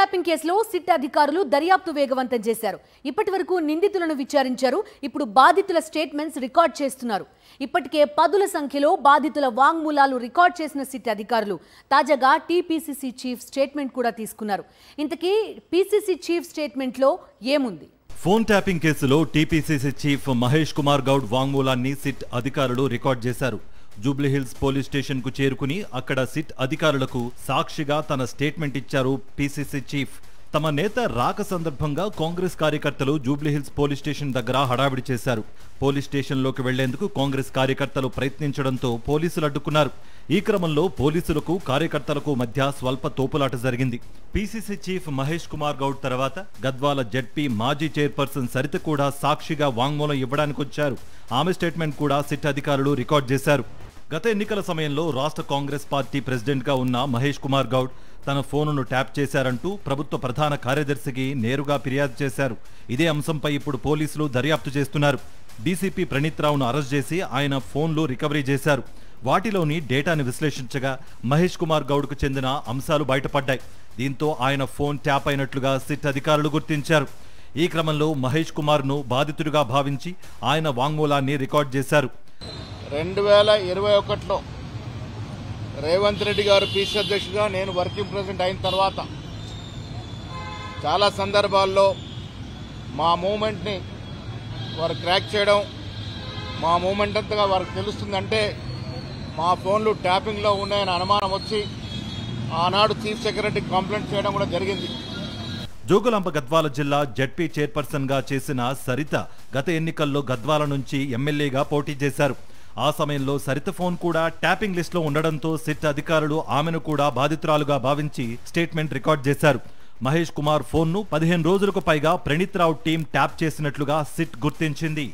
Tapping కేసులో SIT అధికారులు దర్యాప్తు వేగవంతం చేశారు. ఇప్పటివరకు నిందితులను విచారించారు. ఇప్పుడు బాధితుల స్టేట్మెంట్స్ రికార్డ్ చేస్తున్నారు. ఇప్పటికే పదుల సంఖ్యలో బాధితుల వాంగ్మూలాలు రికార్డ్ చేసిన సిట్ అధికారులు తాజాగా టీపీసీసీ చీఫ్ స్టేట్మెంట్ కూడా తీసుకున్నారు. ఇంతకీ పీసీసీ చీఫ్ స్టేట్మెంట్లో ఏముంది? ఫోన్ ట్యాపింగ్ కేసులో టీపీసీసీ చీఫ్ మహేష్ కుమార్ గౌడ్ వాంగ్మూలాన్ని సిట్ అధికారులు రికార్డ్ చేశారు. జూబ్లీహిల్స్ పోలీస్ స్టేషన్ కు చేరుకుని అక్కడ సిట్ అధికారులకు సాక్షిగా తన స్టేట్మెంట్ ఇచ్చారు పీసీసీ చీఫ్. తమ నేత రాక సందర్భంగా కాంగ్రెస్ కార్యకర్తలు జూబ్లీహిల్స్ పోలీస్ స్టేషన్ దగ్గర హడావిడి చేశారు. పోలీస్ స్టేషన్లోకి వెళ్లేందుకు కాంగ్రెస్ కార్యకర్తలు ప్రయత్నించడంతో పోలీసులు అడ్డుకున్నారు. ఈ క్రమంలో పోలీసులకు కార్యకర్తలకు మధ్య స్వల్ప తోపులాట జరిగింది. పీసీసీ చీఫ్ మహేష్ కుమార్ గౌడ్ తర్వాత గద్వాల జెడ్పీ మాజీ చైర్పర్సన్ సరిత కూడా సాక్షిగా వాంగ్మూలం ఇవ్వడానికి వచ్చారు. ఆమె స్టేట్మెంట్ కూడా సిట్ అధికారులు రికార్డ్ చేశారు. గత ఎన్నికల సమయంలో రాష్ట్ర కాంగ్రెస్ పార్టీ ప్రెసిడెంట్ గా ఉన్న మహేష్ కుమార్ గౌడ్ తన ఫోనును ట్యాప్ చేశారంటూ ప్రభుత్వ ప్రధాన కార్యదర్శికి నేరుగా ఫిర్యాదు చేశారు. ఇదే అంశంపై ఇప్పుడు పోలీసులు దర్యాప్తు చేస్తున్నారు. డీసీపీ ప్రణీత్ రావును అరెస్ట్ చేసి ఆయన ఫోన్లు రికవరీ చేశారు. వాటిలోని డేటాను విశ్లేషించగా మహేష్ కుమార్ గౌడ్కు చెందిన అంశాలు బయటపడ్డాయి. దీంతో ఆయన ఫోన్ ట్యాప్ అయినట్లుగా సిట్ అధికారులు గుర్తించారు. ఈ క్రమంలో మహేష్ కుమార్ను బాధితుడిగా భావించి ఆయన వాంగ్మూలాన్ని రికార్డ్ చేశారు. 2021లో రేవంత్ రెడ్డి గారు పీసీ అధ్యక్షుడిగా నేను వర్కింగ్ ప్రెసిడెంట్ అయిన తర్వాత చాలా సందర్భాల్లో మా మూమెంట్ని వారు క్రాక్ చేయడం, మా మూమెంట్ అంతగా వారికి తెలుస్తుందంటే మా ఫోన్లు ట్యాపింగ్లో ఉన్నాయని అనుమానం వచ్చి ఆనాడు చీఫ్ సెక్రటరీకి కంప్లైంట్ చేయడం కూడా జరిగింది. జోగులాంబ గద్వాల జిల్లా జెడ్పీ చైర్పర్సన్ గా చేసిన సరిత గత ఎన్నికల్లో గద్వాల నుంచి ఎమ్మెల్యేగా పోటీ చేశారు. ఆ సమయంలో సరిత ఫోన్ కూడా ట్యాపింగ్ లిస్ట్ లో ఉండడంతో సిట్ అధికారులు ఆమెను కూడా బాధితురాలుగా భావించి స్టేట్మెంట్ రికార్డ్ చేశారు. మహేష్ కుమార్ ఫోన్ను 15 రోజులకు పైగా ప్రణీత్ రావు టీం ట్యాప్ చేసినట్లుగా సిట్ గుర్తించింది.